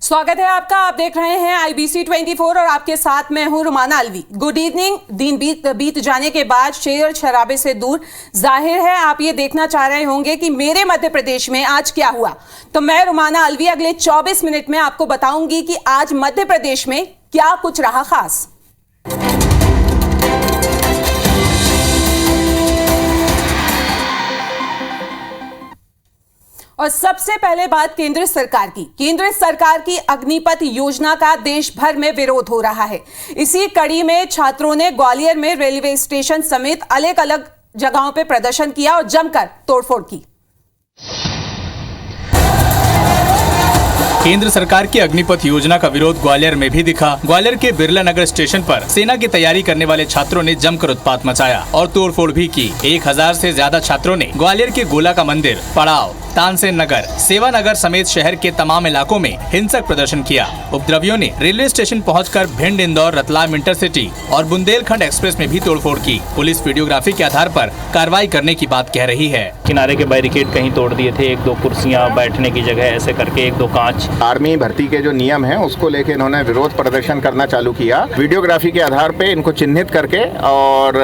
स्वागत है आपका। आप देख रहे हैं IBC 24 और आपके साथ मैं हूं रुमाना अलवी। Good evening. दिन बीत जाने के बाद शेर शराबे से दूर, जाहिर है आप ये देखना चाह रहे होंगे कि मेरे मध्य प्रदेश में आज क्या हुआ। तो मैं रुमाना अलवी अगले 24 मिनट में आपको बताऊंगी कि आज मध्य प्रदेश में क्या कुछ रहा खास। और सबसे पहले बात केंद्र सरकार की अग्निपथ योजना का देश भर में विरोध हो रहा है। इसी कड़ी में छात्रों ने ग्वालियर में रेलवे स्टेशन समेत अलग अलग जगहों पर प्रदर्शन किया और जमकर तोड़फोड़ की। केंद्र सरकार की अग्निपथ योजना का विरोध ग्वालियर में भी दिखा। ग्वालियर के बिरला नगर स्टेशन पर सेना की तैयारी करने वाले छात्रों ने जमकर उत्पात मचाया और तोड़फोड़ भी की। 1000 से ज्यादा छात्रों ने ग्वालियर के गोला का मंदिर, पड़ाव, तानसेन नगर, सेवा नगर समेत शहर के तमाम इलाकों में हिंसक प्रदर्शन किया। उपद्रवियों ने रेलवे स्टेशन पहुंचकर भिंड, इंदौर, रतलाम इंटरसिटी और बुंदेलखंड एक्सप्रेस में भी तोड़फोड़ की। पुलिस वीडियोग्राफी के आधार पर कार्रवाई करने की बात कह रही है। किनारे के बैरिकेड कहीं तोड़ दिए थे, 1-2 कुर्सियां बैठने की जगह ऐसे करके 1-2 कांच। आर्मी भर्ती के जो नियम है उसको लेके इन्होंने विरोध प्रदर्शन करना चालू किया। वीडियोग्राफी के आधार पे इनको चिन्हित करके और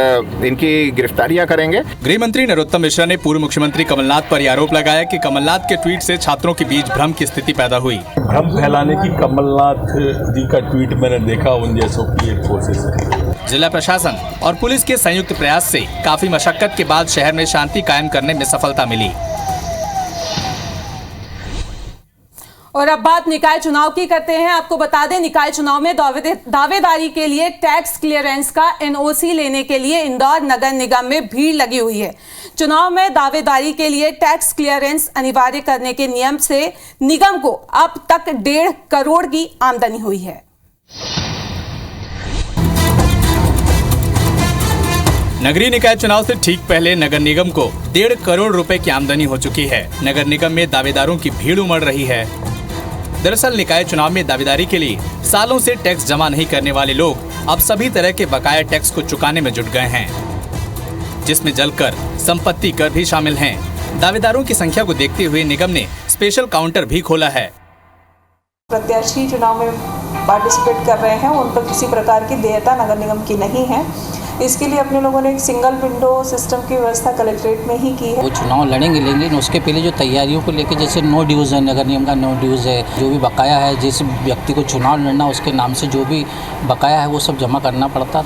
इनकी गिरफ्तारियां करेंगे। गृह मंत्री नरोत्तम मिश्रा ने पूर्व मुख्यमंत्री कमलनाथ पर आरोप लगाया कि कमलनाथ के ट्वीट से छात्रों के बीच भ्रम की स्थिति पैदा हुई। भ्रम फैलाने की कमलनाथ जी का ट्वीट मैंने देखा, उन जैसों की एक कोशिश है। जिला प्रशासन और पुलिस के संयुक्त प्रयास से काफी मशक्कत के बाद शहर में शांति कायम करने में सफलता मिली। और अब बात निकाय चुनाव की करते हैं। आपको बता दें, निकाय चुनाव में दावेदारी के लिए टैक्स क्लियरेंस का NOC लेने के लिए इंदौर नगर निगम में भीड़ लगी हुई है। चुनाव में दावेदारी के लिए टैक्स क्लियरेंस अनिवार्य करने के नियम से निगम को अब तक 1.5 करोड़ की आमदनी हुई है। नगरीय निकाय चुनाव से ठीक पहले नगर निगम को 1.5 करोड़ रुपए की आमदनी हो चुकी है। नगर निगम में दावेदारों की भीड़ उमड़ रही है। दरअसल निकाय चुनाव में दावेदारी के लिए सालों से टैक्स जमा नहीं करने वाले लोग अब सभी तरह के बकाया टैक्स को चुकाने में जुट गए हैं, जिसमें जलकर संपत्ति कर भी शामिल हैं। दावेदारों की संख्या को देखते हुए निगम ने स्पेशल काउंटर भी खोला है। प्रत्याशी चुनाव में पार्टिसिपेट कर रहे हैं, उन पर किसी प्रकार की देयता नगर निगम की नहीं है। इसके लिए अपने लोगों ने एक सिंगल विंडो सिस्टम की व्यवस्था कलेक्ट्रेट में ही की है। वो चुनाव लड़ेंगे लेकिन उसके पहले जो तैयारियों को लेकर, जैसे नो ड्यूज़ है, नगर निगम का नो ड्यूज़ है, जो भी बकाया है, जिस व्यक्ति को चुनाव लड़ना उसके नाम से जो भी बकाया है वो सब जमा करना पड़ता।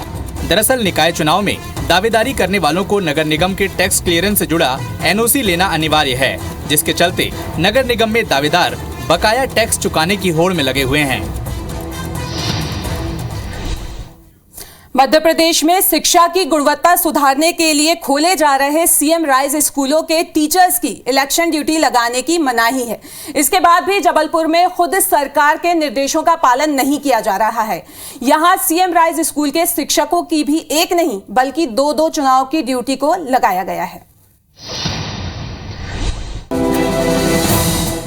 दरअसल निकाय चुनाव में दावेदारी करने वालों को नगर निगम के टैक्स क्लियरेंस से जुड़ा NOC लेना अनिवार्य है, जिसके चलते नगर निगम में दावेदार बकाया टैक्स चुकाने की होड़ में लगे हुए हैं। मध्य प्रदेश में शिक्षा की गुणवत्ता सुधारने के लिए खोले जा रहे CM राइज स्कूलों के टीचर्स की इलेक्शन ड्यूटी लगाने की मनाही है। इसके बाद भी जबलपुर में खुद सरकार के निर्देशों का पालन नहीं किया जा रहा है। यहां CM राइज स्कूल के शिक्षकों की भी एक नहीं बल्कि 2-2 चुनाव की ड्यूटी को लगाया गया है।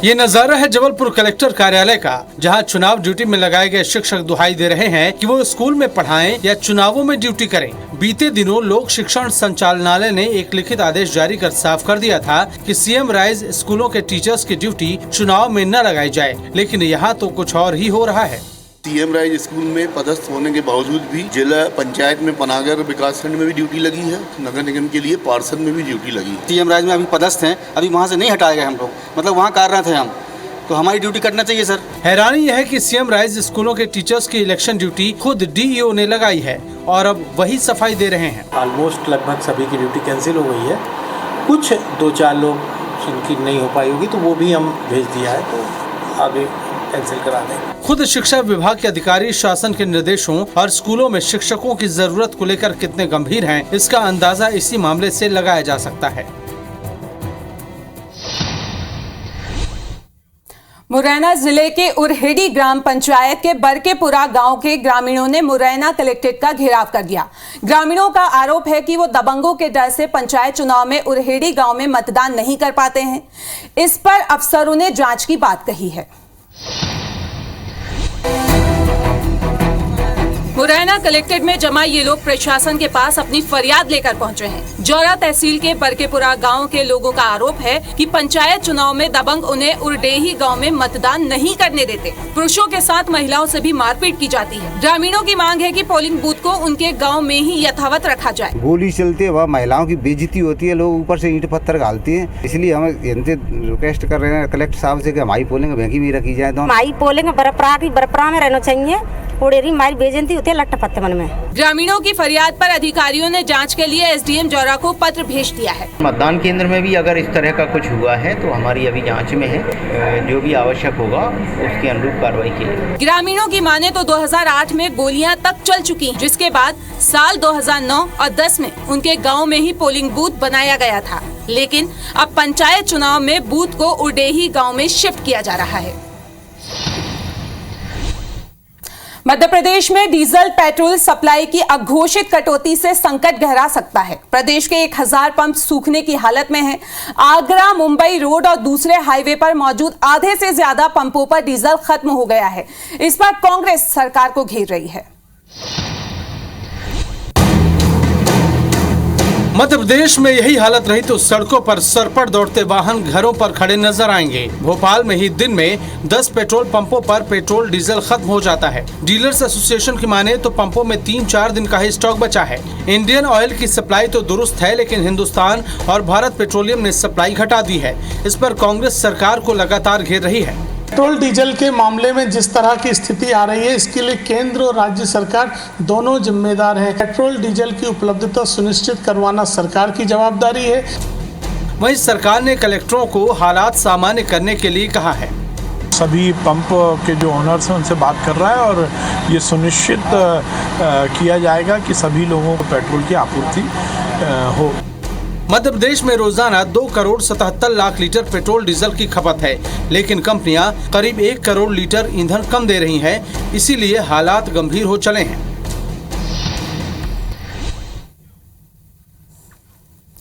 ये नजारा है जबलपुर कलेक्टर कार्यालय का, जहां चुनाव ड्यूटी में लगाए गए शिक्षक दुहाई दे रहे हैं कि वो स्कूल में पढ़ाएं या चुनावों में ड्यूटी करें। बीते दिनों लोक शिक्षण संचालनालय ने एक लिखित आदेश जारी कर साफ कर दिया था कि CM राइज स्कूलों के टीचर्स की ड्यूटी चुनाव में न लगाई जाए, लेकिन यहाँ तो कुछ और ही हो रहा है। CM राइज स्कूल में पदस्थ होने के बावजूद भी जिला पंचायत में पनागर विकासखंड में भी ड्यूटी लगी है, नगर निगम के लिए पार्षद में भी ड्यूटी लगी है। CM राइज में अभी पदस्थ हैं, अभी वहाँ से नहीं हटाए गए हम लोग, मतलब वहाँ कार्यरत हैं हम, तो हमारी ड्यूटी करना चाहिए सर। हैरानी यह है कि CM राइज स्कूलों के टीचर्स की इलेक्शन ड्यूटी खुद DEO ने लगाई है और अब वही सफाई दे रहे हैं। ऑलमोस्ट लगभग सभी की ड्यूटी कैंसिल हो गई है। कुछ 2-4 लोग जिनकी नहीं हो पाई होगी तो वो भी हम भेज दिया है, तो आगे कैंसिल करा दें। खुद शिक्षा विभाग के अधिकारी शासन के निर्देशों और स्कूलों में शिक्षकों की जरूरत को लेकर कितने गंभीर हैं, इसका अंदाजा इसी मामले से लगाया जा सकता है। मुरैना जिले के उरहेड़ी ग्राम पंचायत के बरकेपुरा गांव के ग्रामीणों ने मुरैना कलेक्ट्रेट का घेराव कर दिया। ग्रामीणों का आरोप है कि वो दबंगों के डर से पंचायत चुनाव में उरहेड़ी गांव में मतदान नहीं कर पाते हैं। इस पर अफसरों ने जांच की बात कही है। मुरैना कलेक्ट्रेट में जमा ये लोग प्रशासन के पास अपनी फरियाद लेकर पहुंचे हैं। जौरा तहसील के बरकेपुरा गांव के लोगों का आरोप है कि पंचायत चुनाव में दबंग उन्हें उरडेही गांव में मतदान नहीं करने देते। पुरुषों के साथ महिलाओं से भी मारपीट की जाती है। ग्रामीणों की मांग है कि पोलिंग बूथ को उनके गाँव में ही यथावत रखा जाए। गोली चलती है, वह महिलाओं की बेइज्जती होती है, लोग ऊपर से ईंट पत्थर डालते हैं। इसलिए हम इनसे रिक्वेस्ट कर रहे हैं कलेक्टर साहब से कि हमारी पोलिंग बैंकी में रखी जाए। हमारी पोलिंग बरपरा में रहना चाहिए। मारी बेजंती होती है लट्टा पत्ते मन में। ग्रामीणों की फरियाद पर अधिकारियों ने जांच के लिए एसडीएम जौरा को पत्र भेज दिया है। मतदान केंद्र में भी अगर इस तरह का कुछ हुआ है तो हमारी अभी जांच में है, जो भी आवश्यक होगा उसके अनुरूप कार्रवाई की जाएगी। ग्रामीणों की माने तो 2008 में गोलियां तक चल चुकी, जिसके बाद साल 2009 और 10 में उनके गाँव में ही पोलिंग बूथ बनाया गया था। लेकिन अब पंचायत चुनाव में बूथ को उरडेही गाँव में शिफ्ट किया जा रहा है। मध्य प्रदेश में डीजल पेट्रोल सप्लाई की अघोषित कटौती से संकट गहरा सकता है। प्रदेश के 1000 पंप सूखने की हालत में हैं। आगरा मुंबई रोड और दूसरे हाईवे पर मौजूद आधे से ज्यादा पंपों पर डीजल खत्म हो गया है। इस पर कांग्रेस सरकार को घेर रही है। मध्य प्रदेश में यही हालत रही तो सड़कों पर सरपट दौड़ते वाहन घरों पर खड़े नजर आएंगे। भोपाल में ही दिन में 10 पेट्रोल पंपों पर पेट्रोल डीजल खत्म हो जाता है। डीलर्स एसोसिएशन की माने तो पंपों में 3-4 दिन का ही स्टॉक बचा है। इंडियन ऑयल की सप्लाई तो दुरुस्त है, लेकिन हिंदुस्तान और भारत पेट्रोलियम ने सप्लाई घटा दी है। इस पर कांग्रेस सरकार को लगातार घेर रही है। पेट्रोल डीजल के मामले में जिस तरह की स्थिति आ रही है, इसके लिए केंद्र और राज्य सरकार दोनों जिम्मेदार हैं। पेट्रोल डीजल की उपलब्धता सुनिश्चित करवाना सरकार की जवाबदारी है। वहीं सरकार ने कलेक्टरों को हालात सामान्य करने के लिए कहा है। सभी पंप के जो ओनर्स हैं उनसे बात कर रहा है और ये सुनिश्चित किया जाएगा कि सभी लोगों को पेट्रोल की आपूर्ति हो। मध्य प्रदेश में रोजाना 2,77,00,000 लीटर पेट्रोल डीजल की खपत है, लेकिन कंपनियां करीब 1 करोड़ लीटर ईंधन कम दे रही हैं, इसीलिए हालात गंभीर हो चले हैं।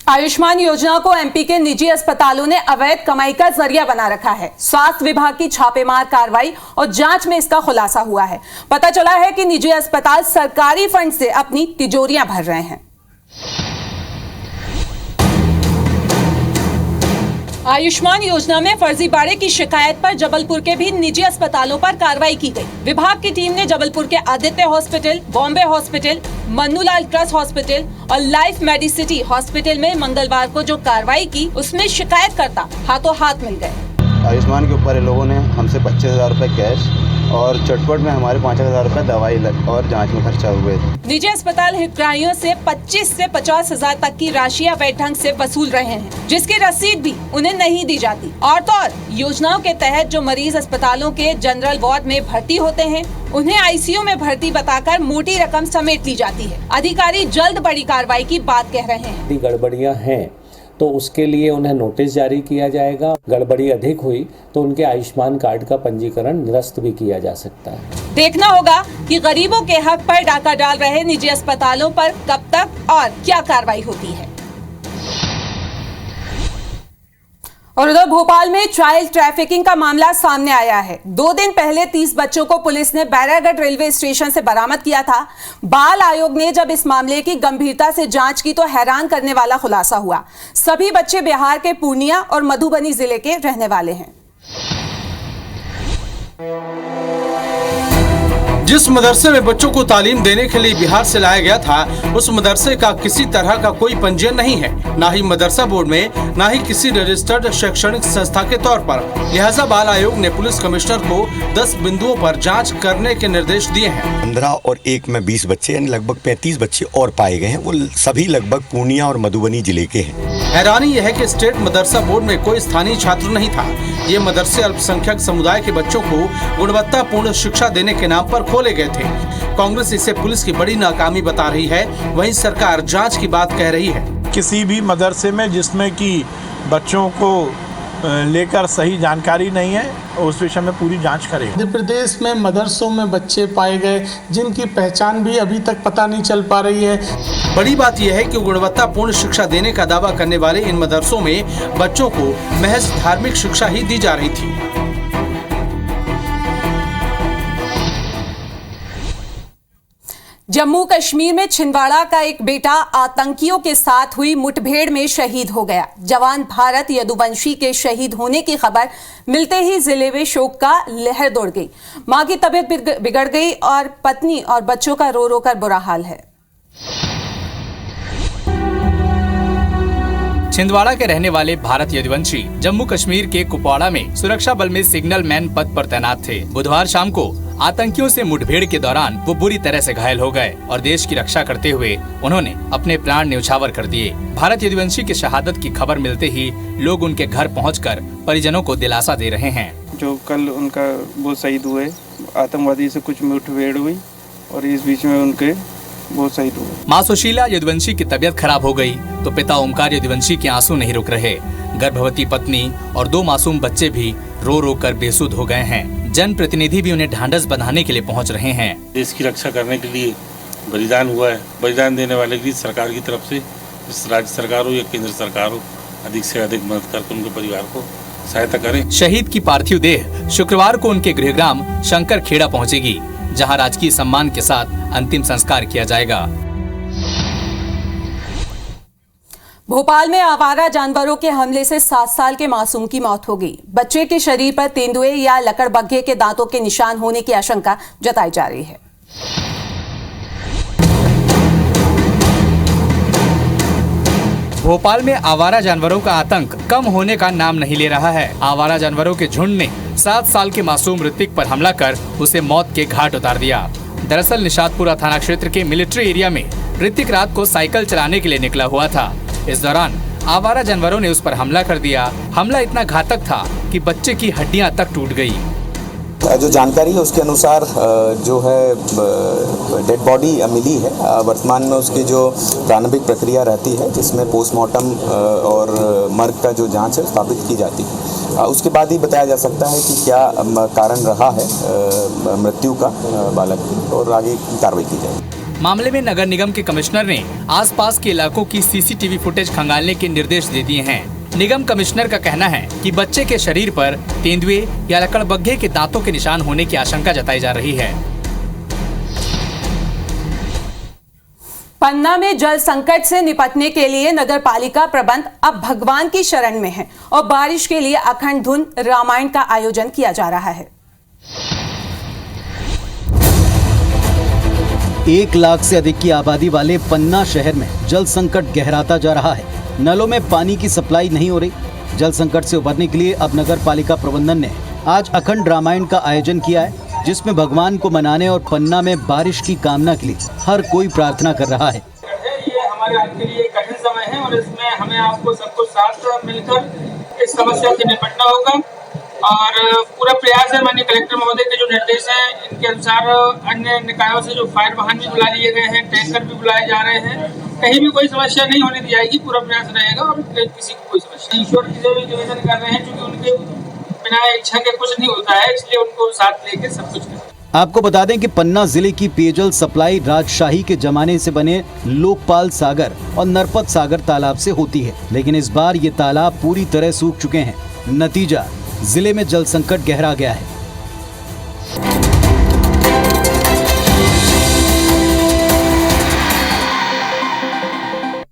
आयुष्मान योजना को एमपी के निजी अस्पतालों ने अवैध कमाई का जरिया बना रखा है। स्वास्थ्य विभाग की छापेमार कार्रवाई और जांच में इसका खुलासा हुआ है। पता चला है कि निजी अस्पताल सरकारी फंड से अपनी तिजोरियां भर रहे हैं। आयुष्मान योजना में फर्जीवाड़े की शिकायत पर जबलपुर के भी निजी अस्पतालों पर कार्रवाई की गई। विभाग की टीम ने जबलपुर के Aditya hospital, Bombay hospital, Mannulal trust hospital और लाइफ मेडिसिटी हॉस्पिटल में मंगलवार को जो कार्रवाई की, उसमें शिकायतकर्ता हाथों हाथ मिल गए। आयुष्मान के ऊपर लोगों ने हमसे 25,000 रुपए कैश और चटपट में हमारे 5,000 रुपए दवाई और जांच में खर्चा हुए थे। निजी अस्पताल हितग्राहियों से 25 से 50,000 तक की राशि अवैध ढंग से वसूल रहे हैं, जिसकी रसीद भी उन्हें नहीं दी जाती। और तो और योजनाओं के तहत जो मरीज अस्पतालों के जनरल वार्ड में भर्ती होते हैं, उन्हें आईसीयू में भर्ती बताकर मोटी रकम समेट ली जाती है। अधिकारी जल्द बड़ी कार्रवाई की बात कह रहे हैं। गड़बड़ियां हैं तो उसके लिए उन्हें नोटिस जारी किया जाएगा। गड़बड़ी अधिक हुई तो उनके आयुष्मान कार्ड का पंजीकरण निरस्त भी किया जा सकता है। देखना होगा कि गरीबों के हक पर डाका डाल रहे निजी अस्पतालों पर कब तक और क्या कार्रवाई होती है। और उधर भोपाल में चाइल्ड ट्रैफिकिंग का मामला सामने आया है। 2 दिन पहले 30 बच्चों को पुलिस ने बैरागढ़ रेलवे स्टेशन से बरामद किया था। बाल आयोग ने जब इस मामले की गंभीरता से जांच की तो हैरान करने वाला खुलासा हुआ। सभी बच्चे बिहार के पूर्णिया और मधुबनी जिले के रहने वाले हैं। जिस मदरसे में बच्चों को तालीम देने के लिए बिहार से लाया गया था, उस मदरसे का किसी तरह का कोई पंजीयन नहीं है, ना ही मदरसा बोर्ड में, ना ही किसी रजिस्टर्ड शैक्षणिक संस्था के तौर पर। लिहाजा बाल आयोग ने पुलिस कमिश्नर को 10 बिंदुओं पर जांच करने के निर्देश दिए हैं। 15 और 1 में 20 बच्चे यानी लगभग 35 बच्चे और पाए गए हैं। वो सभी लगभग पूर्णिया और मधुबनी जिले के हैं। हैरानी यह है कि स्टेट मदरसा बोर्ड में कोई स्थानीय छात्र नहीं था। ये मदरसे अल्पसंख्यक समुदाय के बच्चों को गुणवत्तापूर्ण शिक्षा देने के नाम पर खोले गए थे। कांग्रेस इसे पुलिस की बड़ी नाकामी बता रही है, वहीं सरकार जांच की बात कह रही है। किसी भी मदरसे में जिसमें कि बच्चों को लेकर सही जानकारी नहीं है, उस विषय में पूरी जांच करेंगे। मध्य प्रदेश में मदरसों में बच्चे पाए गए जिनकी पहचान भी अभी तक पता नहीं चल पा रही है। बड़ी बात यह है कि गुणवत्तापूर्ण शिक्षा देने का दावा करने वाले इन मदरसों में बच्चों को महज धार्मिक शिक्षा ही दी जा रही थी। जम्मू कश्मीर में छिंदवाड़ा का एक बेटा आतंकियों के साथ हुई मुठभेड़ में शहीद हो गया। जवान भारत यदुवंशी के शहीद होने की खबर मिलते ही जिले में शोक का लहर दौड़ गई। मां की तबीयत बिगड़ गई और पत्नी और बच्चों का रो रो कर बुरा हाल है। छिंदवाड़ा के रहने वाले भारत यदुवंशी जम्मू कश्मीर के कुपवाड़ा में सुरक्षा बल में सिग्नल मैन पद पर तैनात थे। बुधवार शाम को आतंकियों से मुठभेड़ के दौरान वो बुरी तरह से घायल हो गए और देश की रक्षा करते हुए उन्होंने अपने प्राण न्यौछावर कर दिए। भारत यदुवंशी की शहादत की खबर मिलते ही लोग उनके घर पहुंचकर परिजनों को दिलासा दे रहे हैं। जो कल उनका वो शहीद हुए, आतंकवादी से कुछ मुठभेड़ हुई और इस बीच में उनके वो शहीद हुए। मां सुशीला यदुवंशी की तबीयत खराब हो गई तो पिता ओमकार यदुवंशी के आंसू नहीं रुक रहे। गर्भवती पत्नी और 2 मासूम बच्चे भी रो रो कर बेसुध हो गए हैं। जन प्रतिनिधि भी उन्हें ढांढस बंधाने के लिए पहुंच रहे हैं। देश की रक्षा करने के लिए बलिदान हुआ है। बलिदान देने वाले की सरकार की तरफ से, राज्य सरकार हो या केंद्र सरकार हो, अधिक से अधिक मदद करके उनके परिवार को सहायता करें। शहीद की पार्थिव देह शुक्रवार को उनके गृहग्राम शंकर खेड़ा पहुँचेगी, जहाँ राजकीय सम्मान के साथ अंतिम संस्कार किया जाएगा। भोपाल में आवारा जानवरों के हमले से 7 साल के मासूम की मौत हो गई। बच्चे के शरीर पर तेंदुए या लकड़बग्घे के दांतों के निशान होने की आशंका जताई जा रही है। भोपाल में आवारा जानवरों का आतंक कम होने का नाम नहीं ले रहा है। आवारा जानवरों के झुंड ने 7 साल के मासूम ऋतिक पर हमला कर उसे मौत के घाट उतार दिया। दरअसल निशातपुरा थाना क्षेत्र के मिलिट्री एरिया में ऋतिक रात को साइकिल चलाने के लिए निकला हुआ था। इस दौरान आवारा जानवरों ने उस पर हमला कर दिया। हमला इतना घातक था कि बच्चे की हड्डियां तक टूट गई। जो जानकारी है उसके अनुसार जो है डेड बॉडी मिली है। वर्तमान में उसकी जो प्रारंभिक प्रक्रिया रहती है जिसमें पोस्टमार्टम और मर्ग का जो जांच है स्थापित की जाती है। उसके बाद ही बताया जा सकता है कि क्या कारण रहा है मृत्यु का बालक की और आगे कार्रवाई की जाएगी। मामले में नगर निगम के कमिश्नर ने आसपास के इलाकों की सीसीटीवी फुटेज खंगालने के निर्देश दे दिए हैं। निगम कमिश्नर का कहना है कि बच्चे के शरीर पर तेंदुए या लकड़बग्घे के दांतों के निशान होने की आशंका जताई जा रही है। पन्ना में जल संकट से निपटने के लिए नगर पालिका प्रबंध अब भगवान की शरण में है और बारिश के लिए अखंड धुन रामायण का आयोजन किया जा रहा है। 1 लाख से अधिक की आबादी वाले पन्ना शहर में जल संकट गहराता जा रहा है। नलों में पानी की सप्लाई नहीं हो रही। जल संकट से उबरने के लिए अब नगर पालिका प्रबंधन ने आज अखंड रामायण का आयोजन किया है, जिसमें भगवान को मनाने और पन्ना में बारिश की कामना के लिए हर कोई प्रार्थना कर रहा है। ये हमारे आपके लिए कठिन समय है और इसमें हमें आपको सबको साथ मिलकर इस समस्या से निपटना होगा और पूरा प्रयास है। माननीय कलेक्टर महोदय के जो निर्देश हैं इनके अनुसार अन्य निकायों से जो फायर वाहन भी बुला लिए गए हैं, टैंकर भी बुलाए जा रहे हैं। कहीं भी कोई समस्या नहीं होने दी जाएगी। पूरा प्रयास रहेगा और किसी को कोई समस्या। ईश्वर की जो भी निवेदन कर रहे हैं क्योंकि उनके बिना इच्छा के कुछ नहीं होता है, इसलिए उनको साथ लेके सब कुछ करें। आपको बता दें कि पन्ना जिले की पेयजल सप्लाई राजशाही के जमाने से बने लोकपाल सागर और नरपत सागर तालाब से होती है, लेकिन इस बार ये तालाब पूरी तरह सूख चुके हैं। नतीजा, जिले में जल संकट गहरा गया है।